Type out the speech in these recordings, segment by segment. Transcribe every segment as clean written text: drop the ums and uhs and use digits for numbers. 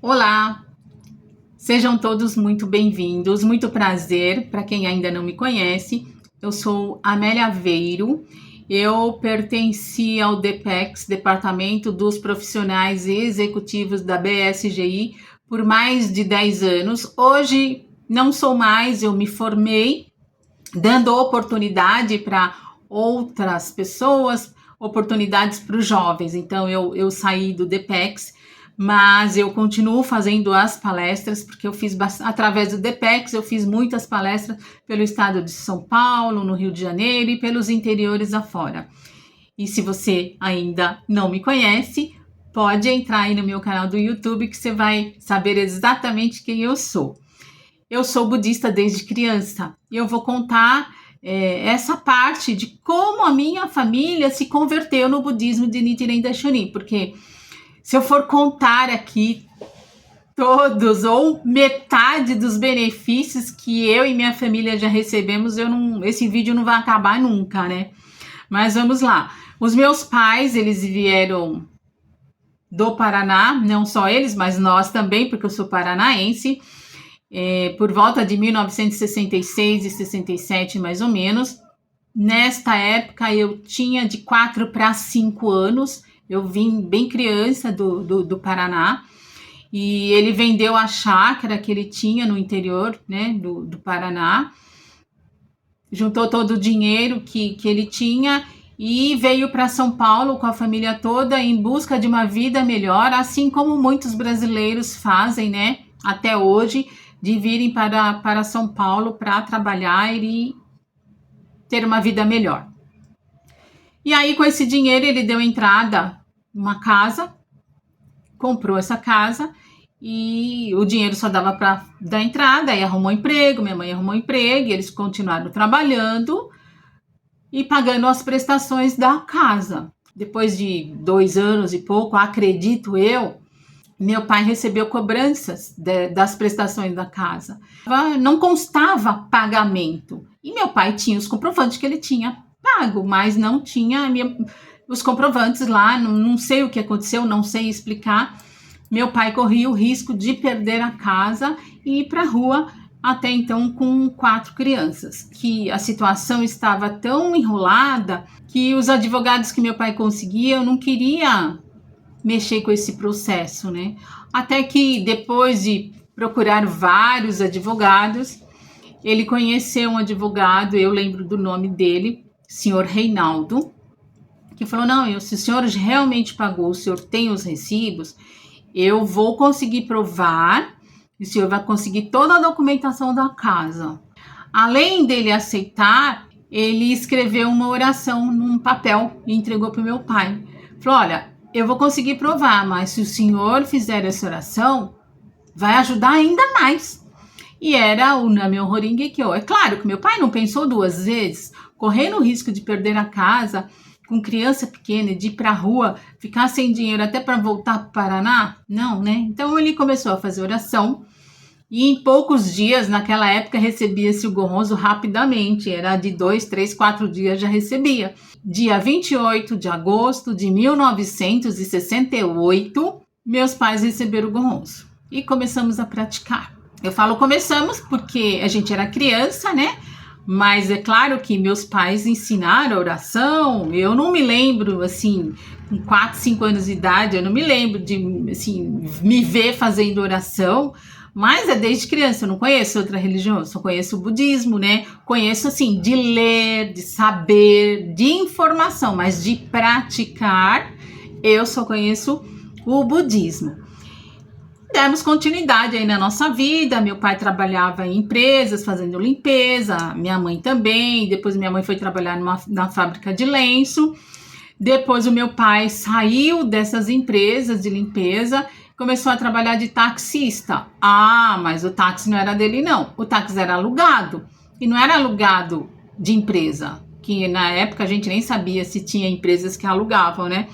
Olá, sejam todos muito bem-vindos, muito prazer. Para quem ainda não me conhece, eu sou Amélia Aveiro, eu pertenci ao DPEX, Departamento dos Profissionais e Executivos da BSGI, por mais de 10 anos. Hoje não sou mais, eu me formei, dando oportunidade para outras pessoas, oportunidades para os jovens. Então, eu saí do DPEX, mas eu continuo fazendo as palestras, porque eu fiz, através do DPEX, eu fiz muitas palestras pelo estado de São Paulo, no Rio de Janeiro e pelos interiores afora. E se você ainda não me conhece, pode entrar aí no meu canal do YouTube que você vai saber exatamente quem eu sou. Eu sou budista desde criança e eu vou contar essa parte de como a minha família se converteu no budismo de Nichiren Daishonin, porque se eu for contar aqui todos ou metade dos benefícios que eu e minha família já recebemos, esse vídeo não vai acabar nunca, né? Mas vamos lá. Os meus pais, eles vieram do Paraná, não só eles, mas nós também, porque eu sou paranaense, por volta de 1966 e 67, mais ou menos. Nesta época, eu tinha de 4 para 5 anos, eu vim bem criança do Paraná, e ele vendeu a chácara que ele tinha no interior, né, do Paraná, juntou todo o dinheiro que ele tinha e veio para São Paulo com a família toda em busca de uma vida melhor, assim como muitos brasileiros fazem, né, até hoje, de virem para São Paulo para trabalhar e ter uma vida melhor. E aí, com esse dinheiro, ele deu entrada numa casa, comprou essa casa e o dinheiro só dava para dar entrada, aí arrumou emprego, minha mãe arrumou emprego, e eles continuaram trabalhando e pagando as prestações da casa. Depois de 2 anos e pouco, acredito eu, meu pai recebeu cobranças das prestações da casa. Não constava pagamento. E meu pai tinha os comprovantes que ele tinha pago, mas não tinha os comprovantes lá. Não sei o que aconteceu, não sei explicar. Meu pai corria o risco de perder a casa e ir para a rua, até então com 4 crianças. Que a situação estava tão enrolada que os advogados que meu pai conseguia, eu não queria mexer com esse processo, né? Até que depois de procurar vários advogados, ele conheceu um advogado, eu lembro do nome dele, senhor Reinaldo, que falou, não, se o senhor realmente pagou, o senhor tem os recibos, eu vou conseguir provar, e o senhor vai conseguir toda a documentação da casa. Além dele aceitar, ele escreveu uma oração num papel e entregou para o meu pai. Falou, olha, eu vou conseguir provar, mas se o senhor fizer essa oração, vai ajudar ainda mais. E era o Namyo Horingekyo. É claro que meu pai não pensou 2 vezes, correndo o risco de perder a casa, com criança pequena, de ir para a rua, ficar sem dinheiro até para voltar para o Paraná? Não, né? Então ele começou a fazer oração, e em poucos dias, naquela época, recebia-se o Gohonzou rapidamente, era de 2, 3, 4 dias já recebia. Dia 28 de agosto de 1968, meus pais receberam o Gohonzou e começamos a praticar. Eu falo começamos porque a gente era criança, né? Mas é claro que meus pais ensinaram a oração. Eu não me lembro, assim, com 4, 5 anos de idade, eu não me lembro de, assim, me ver fazendo oração. Mas é desde criança, eu não conheço outra religião, eu só conheço o budismo, né? Conheço, assim, de ler, de saber, de informação, mas de praticar, eu só conheço o budismo. Demos continuidade aí na nossa vida, meu pai trabalhava em empresas, fazendo limpeza, minha mãe também, depois minha mãe foi trabalhar na fábrica de lenço, depois o meu pai saiu dessas empresas de limpeza, começou a trabalhar de taxista. Ah, mas o táxi não era dele não, o táxi era alugado, e não era alugado de empresa, que na época a gente nem sabia se tinha empresas que alugavam, né?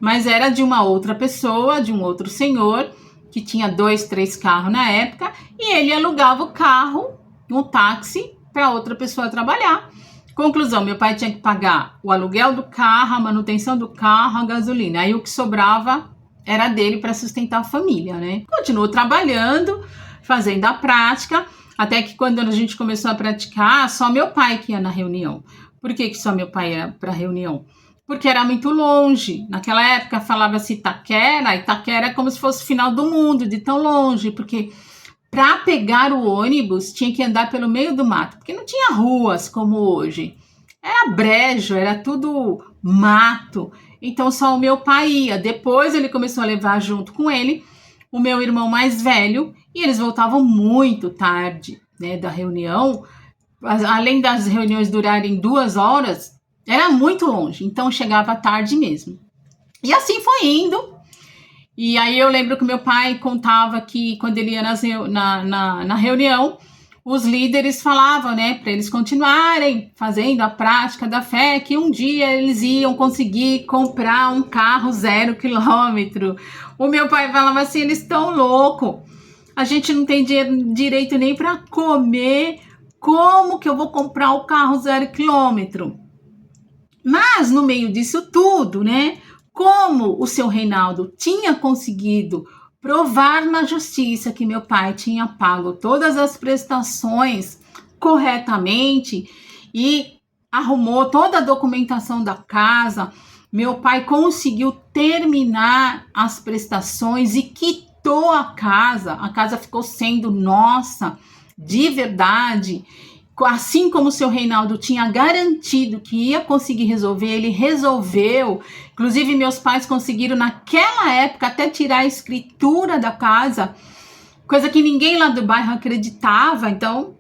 Mas era de uma outra pessoa, de um outro senhor, que tinha 2, 3 carros na época, e ele alugava o carro, um táxi, para outra pessoa trabalhar. Conclusão, meu pai tinha que pagar o aluguel do carro, a manutenção do carro, a gasolina. Aí o que sobrava era dele para sustentar a família, né? Continuou trabalhando, fazendo a prática, até que quando a gente começou a praticar, só meu pai que ia na reunião. Por que só meu pai ia para a reunião? Porque era muito longe. Naquela época falava-se Itaquera é como se fosse o final do mundo, de tão longe, porque para pegar o ônibus tinha que andar pelo meio do mato, porque não tinha ruas como hoje. Era brejo, era tudo mato. Então só o meu pai ia. Depois ele começou a levar junto com ele o meu irmão mais velho, e eles voltavam muito tarde, né, da reunião. Além das reuniões durarem 2 horas, era muito longe, então chegava tarde mesmo. E assim foi indo. E aí eu lembro que meu pai contava que quando ele ia na reunião, os líderes falavam, né, para eles continuarem fazendo a prática da fé, que um dia eles iam conseguir comprar um carro 0 quilômetro. O meu pai falava assim, eles estão loucos, a gente não tem direito nem para comer, como que eu vou comprar o carro 0 quilômetro? Mas no meio disso tudo, né, como o seu Reinaldo tinha conseguido provar na justiça que meu pai tinha pago todas as prestações corretamente e arrumou toda a documentação da casa, meu pai conseguiu terminar as prestações e quitou a casa ficou sendo nossa, de verdade. Assim como o seu Reinaldo tinha garantido que ia conseguir resolver, ele resolveu. Inclusive, meus pais conseguiram, naquela época, até tirar a escritura da casa, coisa que ninguém lá do bairro acreditava. Então,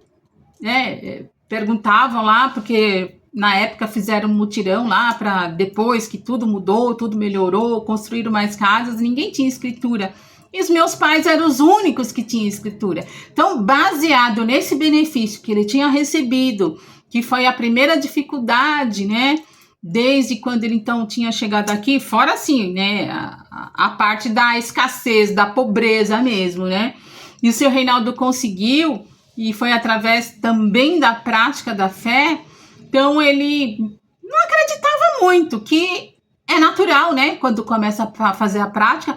perguntavam lá, porque na época fizeram um mutirão lá, para depois que tudo mudou, tudo melhorou, construíram mais casas, ninguém tinha escritura. E os meus pais eram os únicos que tinham escritura. Então, baseado nesse benefício que ele tinha recebido, que foi a primeira dificuldade, né? Desde quando ele, então, tinha chegado aqui, fora assim, né? A parte da escassez, da pobreza mesmo, né? E o seu Reinaldo conseguiu, e foi através também da prática da fé. Então, ele não acreditava muito, que é natural, né? Quando começa a fazer a prática.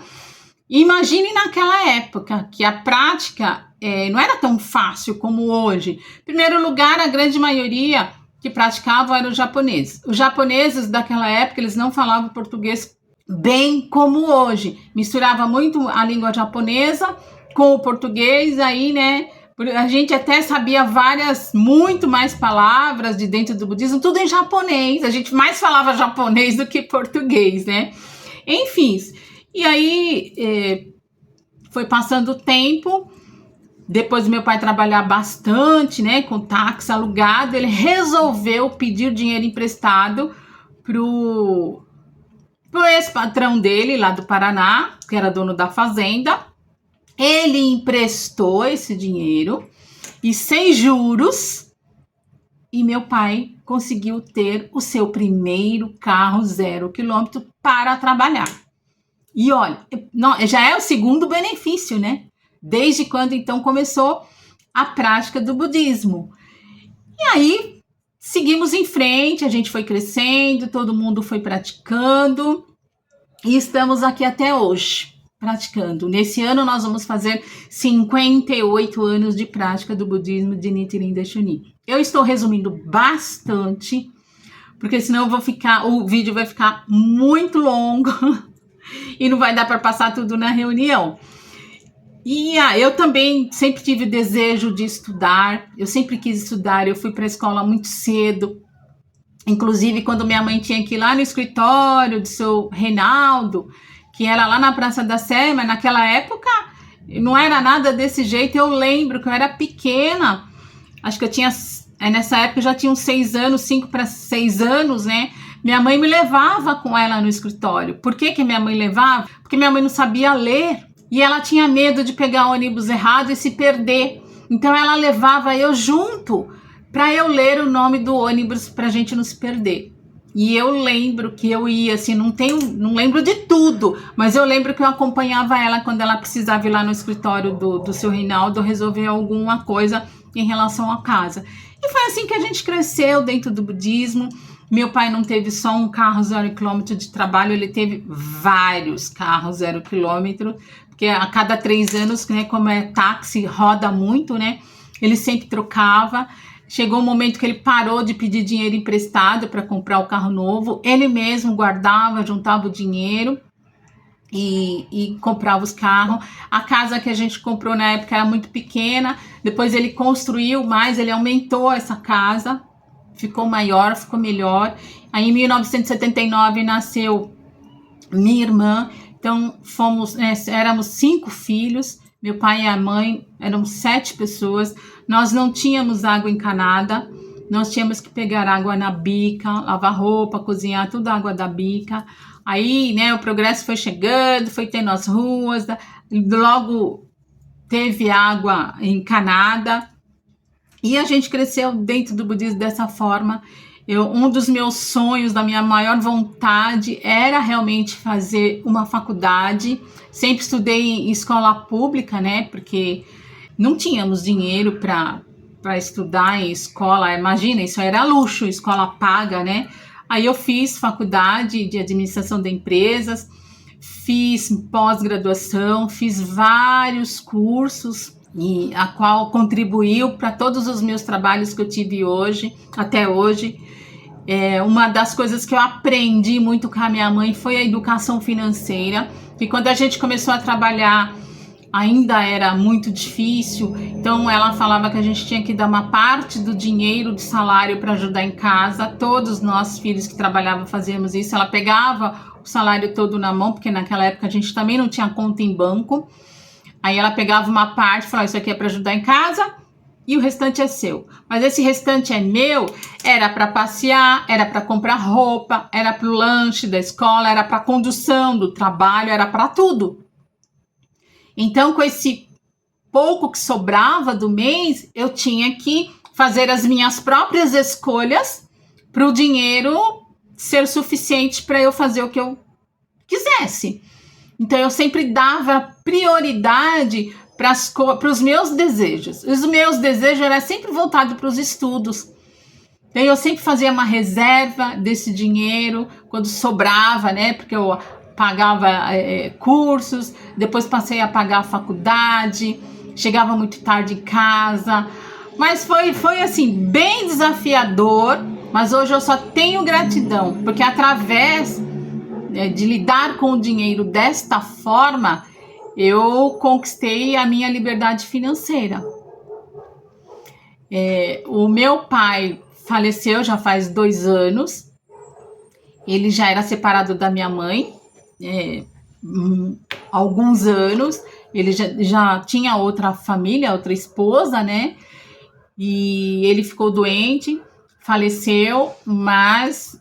Imagine naquela época que a prática não era tão fácil como hoje. Em primeiro lugar, a grande maioria que praticavam eram os japoneses. Os japoneses daquela época, eles não falavam português bem como hoje. Misturava muito a língua japonesa com o português, aí, né? A gente até sabia muito mais palavras de dentro do budismo, tudo em japonês. A gente mais falava japonês do que português, né? Enfim. E aí, foi passando o tempo, depois do meu pai trabalhar bastante, né, com táxi alugado, ele resolveu pedir dinheiro emprestado pro ex-patrão dele, lá do Paraná, que era dono da fazenda. Ele emprestou esse dinheiro, e sem juros, e meu pai conseguiu ter o seu primeiro carro 0 quilômetro para trabalhar. E olha, já é o segundo benefício, né? Desde quando, então, começou a prática do budismo. E aí, seguimos em frente, a gente foi crescendo, todo mundo foi praticando, e estamos aqui até hoje, praticando. Nesse ano, nós vamos fazer 58 anos de prática do budismo de Nichiren Daishonin. Eu estou resumindo bastante, porque senão o vídeo vai ficar muito longo, e não vai dar para passar tudo na reunião. E eu também sempre tive o desejo de estudar, eu sempre quis estudar, eu fui para a escola muito cedo, inclusive quando minha mãe tinha que ir lá no escritório do seu Reinaldo, que era lá na Praça da Sé, mas naquela época não era nada desse jeito. Eu lembro que eu era pequena, acho que eu tinha, nessa época eu já tinha uns 6 anos, 5 para 6 anos, né? Minha mãe me levava com ela no escritório. Por que minha mãe levava? Porque minha mãe não sabia ler e ela tinha medo de pegar o ônibus errado e se perder. Então ela levava eu junto para eu ler o nome do ônibus para a gente não se perder. E eu lembro que eu ia, assim, não lembro de tudo, mas eu lembro que eu acompanhava ela quando ela precisava ir lá no escritório do seu Reinaldo resolver alguma coisa em relação à casa. E foi assim que a gente cresceu dentro do budismo. Meu pai não teve só um carro 0 km de trabalho, ele teve vários carros 0 km, porque a cada 3 anos, né, como é táxi, roda muito, né? Ele sempre trocava. Chegou um momento que ele parou de pedir dinheiro emprestado para comprar o carro novo. Ele mesmo guardava, juntava o dinheiro e comprava os carros. A casa que a gente comprou na época era muito pequena. Depois ele construiu mais, ele aumentou essa casa. Ficou maior, ficou melhor. Aí em 1979 nasceu minha irmã. Então éramos 5 filhos. Meu pai e a mãe eram 7 pessoas. Nós não tínhamos água encanada. Nós tínhamos que pegar água na bica, lavar roupa, cozinhar, tudo água da bica. Aí, né, o progresso foi chegando, foi tendo as ruas. Logo teve água encanada. E a gente cresceu dentro do budismo dessa forma. Um dos meus sonhos, da minha maior vontade, era realmente fazer uma faculdade. Sempre estudei em escola pública, né? Porque não tínhamos dinheiro para estudar em escola. Imagina, isso era luxo, escola paga, né? Aí eu fiz faculdade de administração de empresas, fiz pós-graduação, fiz vários cursos, e a qual contribuiu para todos os meus trabalhos que eu tive hoje, até hoje. Uma das coisas que eu aprendi muito com a minha mãe foi a educação financeira, que quando a gente começou a trabalhar ainda era muito difícil, então ela falava que a gente tinha que dar uma parte do dinheiro do salário para ajudar em casa. Todos nós filhos que trabalhavam fazíamos isso. Ela pegava o salário todo na mão, porque naquela época a gente também não tinha conta em banco. Aí ela pegava uma parte e falava, isso aqui é para ajudar em casa e o restante é seu. Mas esse restante é meu, era para passear, era para comprar roupa, era para o lanche da escola, era para a condução do trabalho, era para tudo. Então, com esse pouco que sobrava do mês, eu tinha que fazer as minhas próprias escolhas para o dinheiro ser suficiente para eu fazer o que eu quisesse. Então, eu sempre dava prioridade para os meus desejos. Os meus desejos eram sempre voltados para os estudos. Então, eu sempre fazia uma reserva desse dinheiro quando sobrava, né? Porque eu pagava cursos, depois passei a pagar a faculdade, chegava muito tarde em casa. Mas foi assim, bem desafiador. Mas hoje eu só tenho gratidão, porque através de lidar com o dinheiro desta forma, eu conquistei a minha liberdade financeira. O meu pai faleceu já faz 2 anos. Ele já era separado da minha mãe alguns anos. Ele já tinha outra família, outra esposa, né? E ele ficou doente, faleceu, mas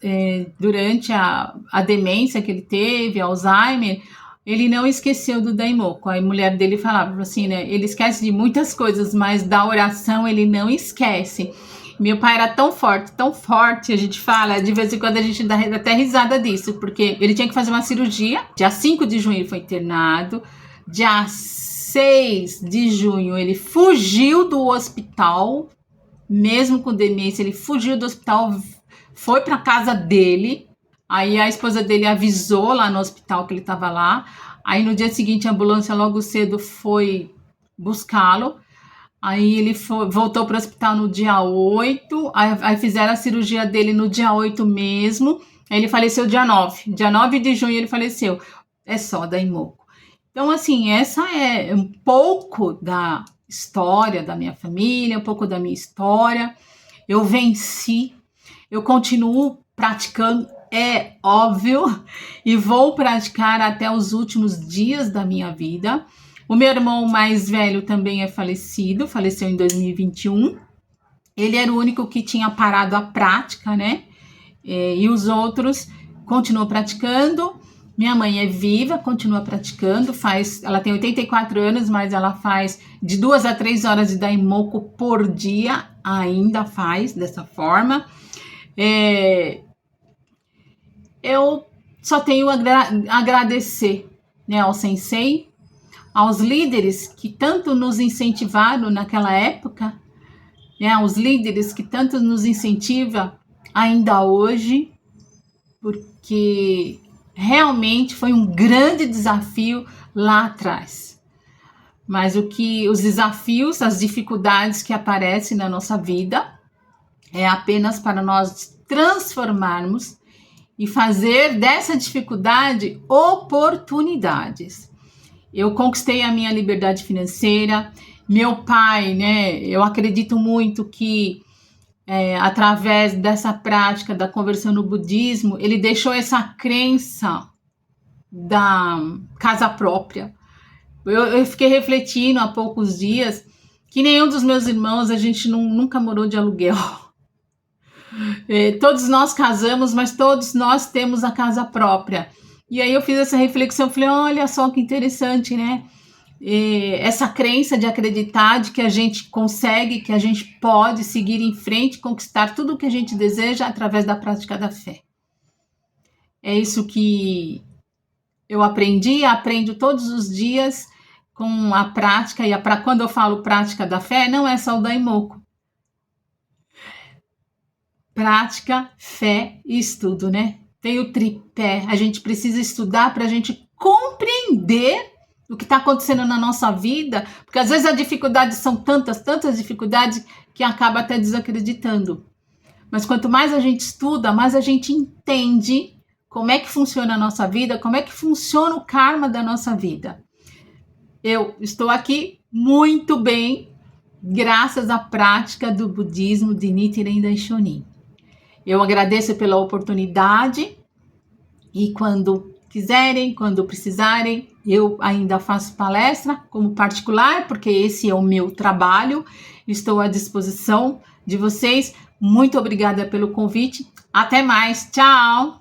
durante a demência que ele teve, Alzheimer, ele não esqueceu do Daimoku. A mulher dele falava assim, né? Ele esquece de muitas coisas, mas da oração ele não esquece. Meu pai era tão forte, a gente fala, de vez em quando a gente dá até risada disso, porque ele tinha que fazer uma cirurgia. Dia 5 de junho ele foi internado, dia 6 de junho ele fugiu do hospital, mesmo com demência, ele fugiu do hospital, foi para casa dele. Aí a esposa dele avisou lá no hospital que ele estava lá. Aí no dia seguinte a ambulância logo cedo foi buscá-lo. Aí ele voltou para o hospital no dia 8, aí fizeram a cirurgia dele no dia 8 mesmo. Aí ele faleceu dia 9. Dia 9 de junho ele faleceu. É só Daimoku. Então, assim, essa é um pouco da história da minha família, um pouco da minha história. Eu venci, eu continuo praticando, é óbvio, e vou praticar até os últimos dias da minha vida. O meu irmão mais velho também é falecido, faleceu em 2021. Ele era o único que tinha parado a prática, né? E os outros continuam praticando. Minha mãe é viva, continua praticando, ela tem 84 anos, mas ela faz de 2 a 3 horas de Daimoku por dia, ainda faz dessa forma. Eu só tenho a agradecer, né, ao sensei, aos líderes que tanto nos incentivaram naquela época, né, aos líderes que tanto nos incentivam ainda hoje, porque realmente foi um grande desafio lá atrás. Mas os desafios, as dificuldades que aparecem na nossa vida é apenas para nós transformarmos e fazer dessa dificuldade oportunidades. Eu conquistei a minha liberdade financeira. Meu pai, né? Eu acredito muito que através dessa prática da conversão no budismo, ele deixou essa crença da casa própria. Eu fiquei refletindo há poucos dias que nenhum dos meus irmãos, a gente nunca morou de aluguel. Todos nós casamos, mas todos nós temos a casa própria. E aí eu fiz essa reflexão, falei, olha só que interessante, né? Essa crença de acreditar de que a gente consegue, que a gente pode seguir em frente, conquistar tudo o que a gente deseja através da prática da fé. É isso que eu aprendo todos os dias com a prática, e quando eu falo prática da fé, não é só o Daimoku. Prática, fé e estudo, né? Tem o tripé, a gente precisa estudar para a gente compreender o que está acontecendo na nossa vida, porque às vezes as dificuldades são tantas dificuldades que acaba até desacreditando. Mas quanto mais a gente estuda, mais a gente entende como é que funciona a nossa vida, como é que funciona o karma da nossa vida. Eu estou aqui muito bem, graças à prática do budismo de Nichiren Daishonin. Eu agradeço pela oportunidade e quando quiserem, quando precisarem, eu ainda faço palestra como particular, porque esse é o meu trabalho. Estou à disposição de vocês. Muito obrigada pelo convite. Até mais. Tchau!